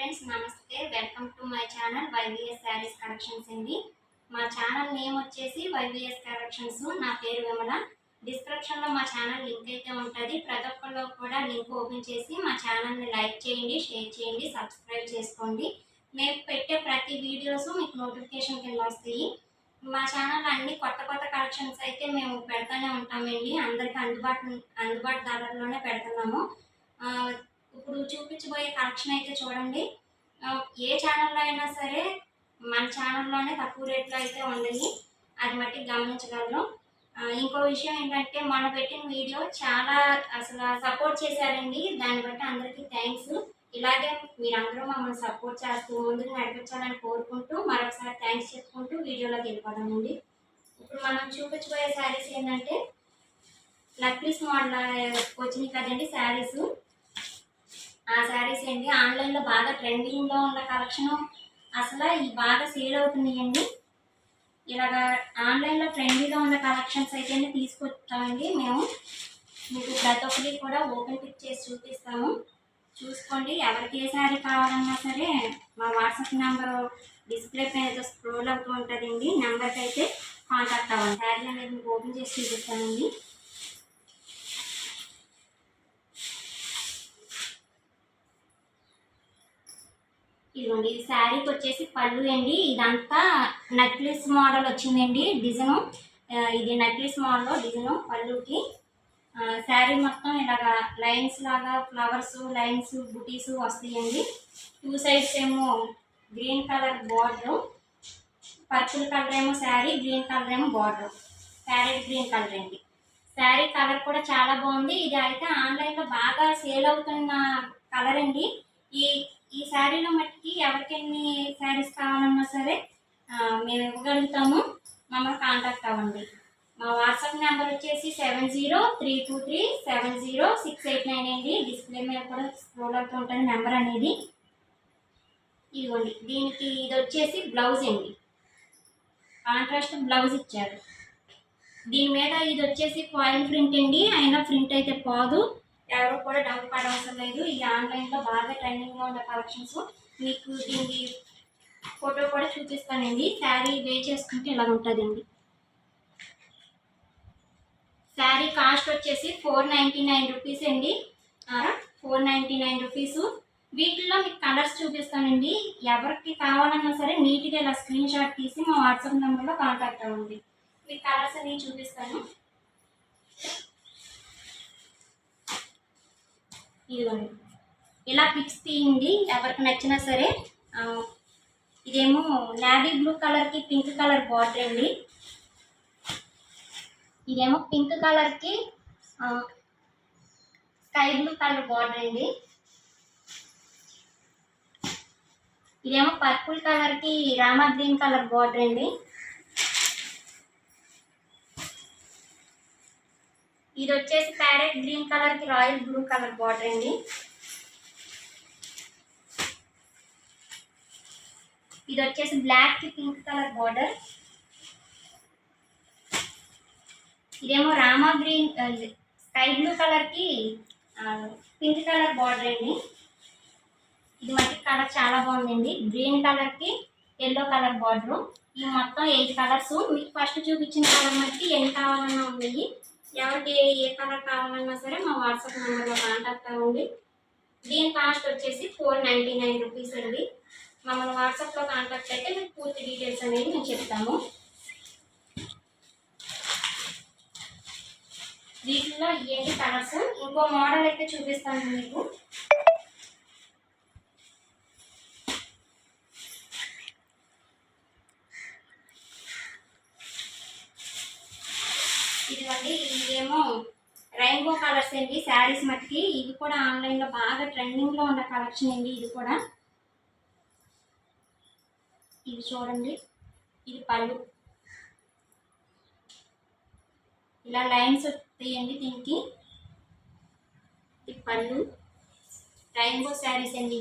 Friends నమస్తే, welcome to my channel YVS saris collections అండి. మా ఛానల్ నేమ్ వచ్చేసి వైవిఎస్ కలెక్షన్స్. నా పేరు విమల. డిస్క్రిప్షన్లో మా ఛానల్ లింక్ అయితే ఉంటుంది. ప్రతి ఒక్కళ్ళు కూడా లింక్ ఓపెన్ చేసి మా ఛానల్ని లైక్ చేయండి, షేర్ చేయండి, సబ్స్క్రైబ్ చేసుకోండి. మేము పెట్టే ప్రతి వీడియోస్ మీకు నోటిఫికేషన్ కింద వస్తాయి. మా ఛానల్ అన్ని కొత్త కొత్త కలెక్షన్స్ అయితే మేము పెడతానే ఉంటామండి. అందరికీ అందుబాటు ధరల్లోనే పెడుతున్నాము. ఇప్పుడు చూపించబోయే కలెక్షన్ అయితే చూడండి. ఏ ఛానల్లో అయినా సరే మన ఛానల్లోనే తక్కువ రేట్లో అయితే ఉండయి, అది మట్టి గమనించగలను. ఇంకో విషయం ఏంటంటే మన పెట్టిన వీడియో చాలా అసలు సపోర్ట్ చేశారండి. దాన్ని బట్టి అందరికీ థ్యాంక్స్. ఇలాగే మీరందరూ మమ్మల్ని సపోర్ట్ చేస్తూ ముందుకు నడిపించాలని కోరుకుంటూ మరొకసారి థ్యాంక్స్ చెప్పుకుంటూ వీడియోలోకి వెళ్ళిపోదామండి. ఇప్పుడు మనం చూపించబోయే శారీస్ ఏంటంటే నక్లీస్ మోడల్ వచ్చినాయి కదండి శారీస్. ఆ శారీస్ ఏంటి ఆన్లైన్లో బాగా ట్రెండింగ్లో ఉన్న కలెక్షన్, అసలు ఇవి బాగా సేల్ అవుతున్నాయండి. ఇలాగా ఆన్లైన్లో ట్రెండింగ్లో ఉన్న కలెక్షన్స్ అయితే తీసుకొచ్చామండి మేము. మీకు ప్రతి ఒక్కటి కూడా ఓపెన్ పిక్ చేసి చూపిస్తాము, చూసుకోండి. ఎవరికి ఏ శారీ కావాలన్నా సరే మా వాట్సాప్ నెంబర్ డిస్ప్లే పైన స్క్రోల్ అవుతూ ఉంటుందండి. నెంబర్కి అయితే కాంటాక్ట్ అవ్వండి. శారీ అనేది మీకు ఓపెన్ చేసి చూపిస్తానండి. ఇదిగోండి, ఈ శారీకి వచ్చేసి పళ్ళు అండి. ఇదంతా నెక్లెస్ మోడల్ వచ్చిందండి డిజైను. ఇది నెక్లెస్ మోడల్ డిజైను పళ్ళుకి. శారీ మొత్తం ఇలాగా లైన్స్ లాగా ఫ్లవర్స్, లైన్స్, బుటీస్ వస్తాయండి. టూ సైడ్స్ ఏమో green colour border, purple colour ఏమో శారీ, గ్రీన్ కలర్ ఏమో బార్డర్, ప్యారెట్ గ్రీన్ కలర్ అండి. శారీ కలర్ కూడా చాలా బాగుంది. ఇది అయితే ఆన్లైన్లో బాగా సేల్ అవుతున్న కలర్ అండి. ఈ శారీలో మట్టికి ఎవరికి ఎన్ని శారీస్ కావాలన్నా సరే మేము ఇవ్వగలుగుతాము. మమ్మల్ని కాంటాక్ట్ అవ్వండి. మా వాట్సాప్ నెంబర్ వచ్చేసి 7032370689 అండి. డిస్ప్లే మీద కూడా స్క్రోల్ అవుతూ ఉంటుంది నెంబర్ అనేది. ఇదిగోండి, దీనికి ఇది వచ్చేసి బ్లౌజ్ అండి. కాంట్రాస్ట్ బ్లౌజ్ ఇచ్చారు. దీని మీద ఇది వచ్చేసి ఫాయిల్ ప్రింట్ అండి. అయినా ప్రింట్ అయితే పోదు, ఎవరు కూడా డౌట్ పడవసరం లేదు. ఇది ఆన్లైన్లో బాగా ట్రెండింగ్లో ఉన్న కలెక్షన్స్. మీకు దీనికి ఫోటో కూడా చూపిస్తానండి. శారీ వే చేసుకుంటే ఇలా ఉంటుందండి. శారీ కాస్ట్ వచ్చేసి 499 రూపీస్ అండి. 499 రూపీస్. వీటిల్లో మీకు కలర్స్ చూపిస్తానండి. ఎవరికి కావాలన్నా సరే నీట్గా ఇలా స్క్రీన్ షాట్ తీసి మా వాట్సాప్ నెంబర్లో కాంటాక్ట్ అవ్వండి. మీకు కలర్స్ అనేవి చూపిస్తాను. ఇదిగోండి, ఇలా పిక్స్ తీయండి ఎవరికి నచ్చినా సరే. ఇదేమో నావీ బ్లూ కలర్కి పింక్ కలర్ బార్డర్ అండి. ఇదేమో పింక్ కలర్కి స్కై బ్లూ కలర్ బార్డర్ అండి. ఇదేమో పర్పుల్ కలర్కి రామా గ్రీన్ కలర్ బార్డర్ అండి. ఇది వచ్చేసి ప్యారెట్ గ్రీన్ కలర్కి రాయల్ బ్లూ కలర్ బార్డర్ అండి. ఇది వచ్చేసి బ్లాక్కి పింక్ కలర్ బార్డర్. ఇదేమో రామా గ్రీన్ స్కై బ్లూ కలర్కి పింక్ కలర్ బార్డర్ అండి. ఇది మట్టి కలర్ చాలా బాగుందండి. గ్రీన్ కలర్కి ఎల్లో కలర్ బార్డరు. ఈ మొత్తం 8 కలర్స్. మీకు ఫస్ట్ చూపించిన కలర్ మట్టి ఎన్ని కావాలన్నా ఉన్నాయి. ఎవరికి ఏ కలర్ కావాలన్నా సరే మా వాట్సాప్ నెంబర్లో కాంటాక్ట్ అవ్వండి. దీని కాస్ట్ వచ్చేసి 499 రూపీస్ అండి. మమ్మల్ని వాట్సాప్లో కాంటాక్ట్ అయితే మీకు పూర్తి డీటెయిల్స్ అనేది మేము చెప్తాము. వీటిలో ఏంటి కలర్స్. ఇంకో మోడల్ అయితే చూపిస్తాను మీకు. ఇదిగోండి, ఇదేమో రెయిన్బో కలర్స్ అండి శారీస్ మట్టికి. ఇది కూడా ఆన్లైన్లో బాగా ట్రెండింగ్లో ఉన్న కలెక్షన్ అండి. ఇది కూడా ఇది చూడండి, ఇది పళ్ళు. ఇలా లైన్స్ వస్తాయండి దీనికి. ఇది పళ్ళు. రెయిన్బో శారీస్ అండి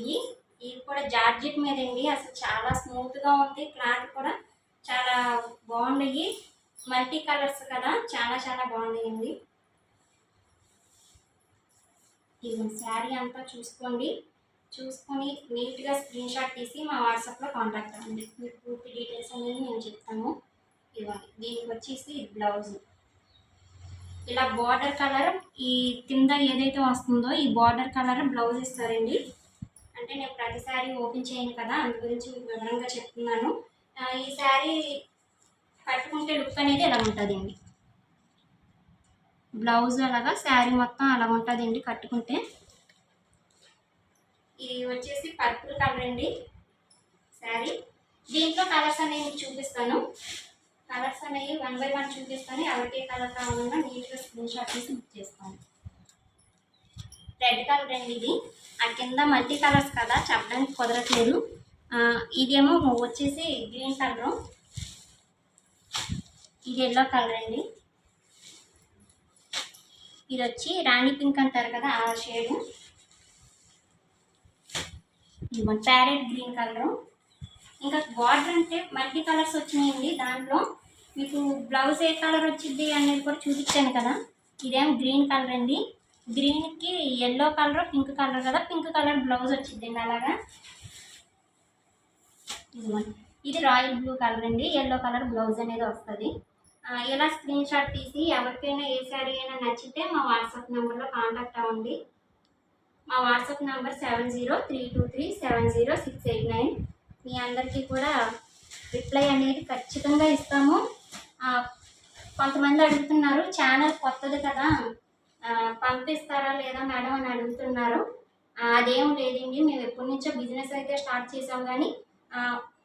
ఇవి కూడా జార్జెట్ మీద అండి. అసలు చాలా స్మూత్గా ఉంది. క్లాత్ కూడా చాలా బాగున్నాయి. మల్టీ కలర్స్ కదా, చాలా చాలా బాగున్నాయండి. ఇది శారీ అంతా చూసుకోండి. చూసుకొని నీట్గా స్క్రీన్ షాట్ తీసి మా వాట్సాప్లో కాంటాక్ట్ అవ్వండి. మీకు పూర్తి డీటెయిల్స్ అనేది నేను చెప్తాను. ఇవ్వండి, దీనికి వచ్చేసి బ్లౌజ్ ఇలా బార్డర్ కలర్ ఈ కింద ఏదైతే వస్తుందో ఈ బార్డర్ కలర్ బ్లౌజ్ ఇస్తారండి. అంటే నేను ప్రతి శారీ ఓపెన్ చేయను కదా, అందు గురించి మీకు వివరంగా చెప్తున్నాను. ఈ శారీ కట్టుకుంటే లుక్ అనేది ఎలా ఉంటుందండి, బ్లౌజ్ అలాగా శారీ మొత్తం అలా ఉంటుందండి కట్టుకుంటే. ఇది వచ్చేసి పర్పుల్ కలర్ అండి శారీ. దీంట్లో కలర్స్ అనేవి చూపిస్తాను. కలర్స్ అనేవి 1 by 1 చూపిస్తాను. ఎవరికి కలర్ కావాలన్నా నీట్గా స్క్రీన్ షాట్ తీసి బుక్ చేస్తాను. రెడ్ కలర్ అండి ఇది. ఆ కింద మల్టీ కలర్స్ కదా, చెప్పడానికి కుదరట్లేదు. ఇదేమో వచ్చేసి గ్రీన్ కలరు, ఇది ఎల్లో కలర్ అండి. ఇది వచ్చి రాణి పింక్ అంటారు కదా, ఆ షేడు. ఇది ప్యారెట్ గ్రీన్ కలరు. ఇంకా బార్డర్ అంటే మల్టీ కలర్స్ వచ్చినాయండి. దాంట్లో మీకు బ్లౌజ్ ఏ కలర్ వచ్చింది అనేది కూడా చూపించాను కదా. ఇదేం గ్రీన్ కలర్ అండి. గ్రీన్కి ఎల్లో కలర్ పింక్ కలర్ కదా, పింక్ కలర్ బ్లౌజ్ వచ్చిందండి అలాగా. ఇది రాయల్ బ్లూ కలర్ అండి, ఎల్లో కలర్ బ్లౌజ్ అనేది వస్తుంది. ఇలా స్క్రీన్ షాట్ తీసి ఎవరికైనా ఏ శారీ అయినా నచ్చితే మా వాట్సాప్ నెంబర్లో కాంటాక్ట్ అవ్వండి. మా వాట్సాప్ నెంబర్ 7032370689. మీ అందరికీ కూడా రిప్లై అనేది ఖచ్చితంగా ఇస్తాము. కొంతమంది అడుగుతున్నారు, ఛానల్ కొత్తది కదా పంపిస్తారా లేదా మేడం అని అడుగుతున్నారు. అదేం లేదండి, మేము ఎప్పటి నుంచో బిజినెస్ అయితే స్టార్ట్ చేసాం, కానీ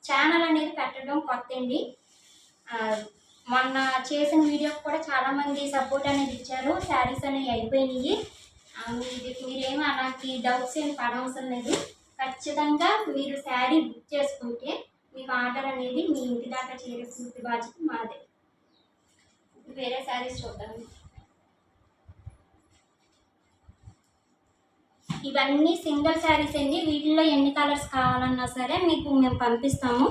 ఛానల్ అనేది పెట్టడం కొత్త అండి. మొన్న చేసిన వీడియోకి కూడా చాలామంది సపోర్ట్ అనేది ఇచ్చారు. శారీస్ అనేవి అయిపోయినాయి. మీరేమో అలాంటి డౌట్స్ ఏమి పడవసరం లేదు. ఖచ్చితంగా మీరు శారీ బుక్ చేసుకుంటే మీకు ఆర్డర్ అనేది మీ ఇంటి దాకా చేరే పూర్తి బాధ్యత మాదే. వేరే శారీస్ చూద్దాం. ఇవన్నీ సింగిల్ శారీస్ అండి. వీటిల్లో ఎన్ని కలర్స్ కావాలన్నా సరే మీకు మేము పంపిస్తాము.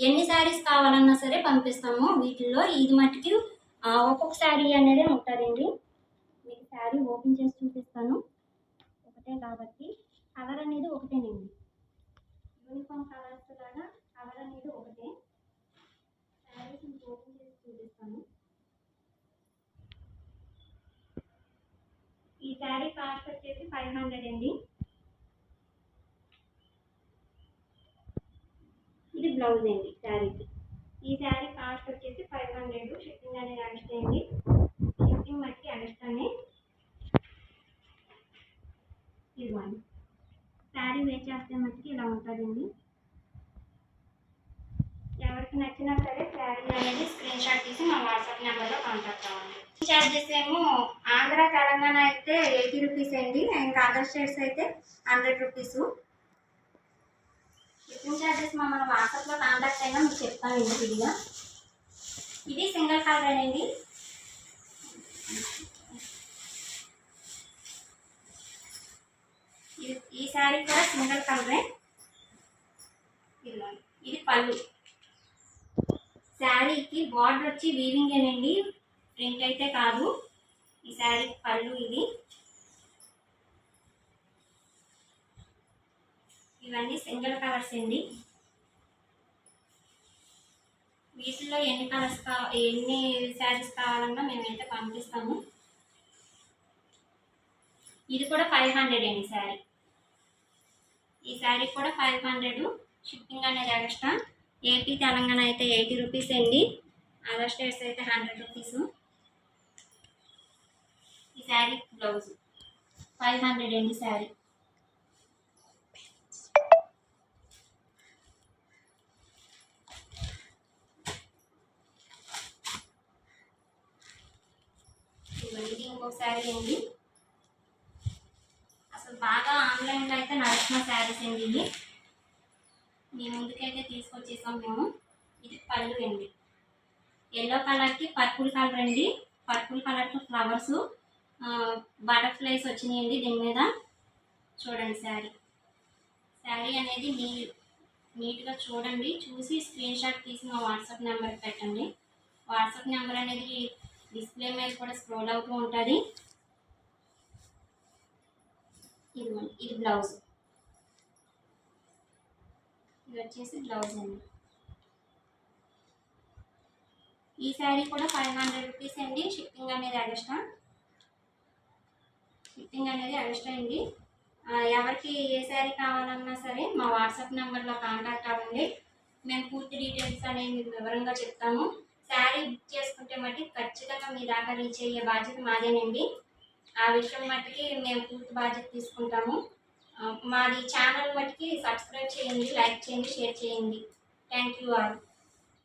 ఎన్ని శారీస్ కావాలన్నా సరే పంపిస్తాము. వీటిల్లో ఇది మట్టుకి ఒక్కొక్క శారీ అనేది ఉంటుందండి. మీకు శారీ ఓపెన్ చేసి చూపిస్తాను. ఒకటే కాబట్టి కలర్ అనేది ఒకటేనండి. యూనిఫామ్ కలర్స్ లాగా కలర్ అనేది ఒకటే. శారీస్ ఓపెన్ చేసి చూపిస్తాను. ఈ శారీ కాస్ట్ వచ్చేసి 500 అండి. ఇది బ్లౌజ్ అండి శారీకి. ఈ శారీ కాస్ట్ వచ్చేసి 500. షిప్పింగ్ అనేది ఎక్స్ట్రా అండి. షిప్పింగ్ మట్టి ఎక్స్ట్రానే. ఇదిగోండి, శారీ వేర్ చేస్తే మట్టుకి ఇలా ఉంటుందండి. ఎవరికి నచ్చినా సరే శారీ అనేది స్క్రీన్ షాట్ తీసి మా వాట్సాప్ నెంబర్లో కాంటాక్ట్ అవ్వండి. చార్జెస్ ఏమో ఆంధ్ర తెలంగాణ అయితే 80 రూపీస్ అండి. ఇంకా అదర్ స్టేట్స్ అయితే 100 రూపీస్. షిప్పింగ్ చార్జెస్ మమ్మల్ని వాట్సాప్లో కాంటాక్ట్ అయినా మీకు చెప్తాను ఇంటిగా. ఇది సింగిల్ కలర్ అండి. ఈ శారీ కూడా సింగిల్ కలరే. ఇది పళ్ళు. శారీకి బార్డర్ వచ్చి వీవింగ్ ఏనండి, ప్రింట్ అయితే కాదు. ఈ శారీ పళ్ళు ఇది. ఇవన్నీ సింగిల్ కలర్స్ అండి. వీటిలో ఎన్ని శారీస్ కావాలన్నా మేమైతే పంపిస్తాము. ఇది కూడా 500 అండి శారీ. ఈ శారీ కూడా 500. షిప్పింగ్ అనేది ఎక్స్ట్రా. ఏపీ తెలంగాణ అయితే 80 రూపీస్ అండి. అదర్ స్టేట్స్ అయితే 100 రూపీస్. ఈ శారీ బ్లౌజ్ 500 అండి శారీ. ఇది ఇంకొక శారీ అండి. అసలు బాగా ఆన్లైన్లో అయితే నడుస్తున్న శారీస్ అండి ఇవి. మీ ముందుకైతే తీసుకొచ్చేసాం మేము. ఇది పళ్ళు అండి. ఎల్లో కలర్కి పర్పుల్ కలర్ అండి. పర్పుల్ కలర్కి ఫ్లవర్స్ బటర్ఫ్లైస్ వచ్చినాయండి దీని మీద. చూడండి శారీ అనేది నీట్గా చూడండి. చూసి స్క్రీన్ షాట్ తీసి మా వాట్సాప్ నెంబర్కి పెట్టండి. వాట్సాప్ నెంబర్ అనేది డిస్ప్లే మీద కూడా స్క్రోల్ అవుతూ ఉంటుంది. ఇది బ్లౌజ్, ఇది వచ్చేసి బ్లౌజ్ అండి. ఈ శారీ కూడా 500 రూపీస్ అండి. షిప్పింగ్ అనేది ఎక్స్ట్రా, అండి. ఎవరికి ఏ శారీ కావాలన్నా సరే మా వాట్సాప్ నెంబర్లో కాంటాక్ట్ అవ్వండి. మేము పూర్తి డీటెయిల్స్ అనేవి మీకు వివరంగా చెప్తాము. శారీ బుక్ చేసుకుంటే మట్టి ఖచ్చితంగా మీ దాకా రీచ్ అయ్యే బాధ్యత మాదేనండి. ఆ విషయం మట్టికి మేము పూర్తి బాధ్యత తీసుకుంటాము. మాది ఛానల్ మట్టికి సబ్స్క్రైబ్ చేయండి, లైక్ చేయండి, షేర్ చేయండి. Thank you all.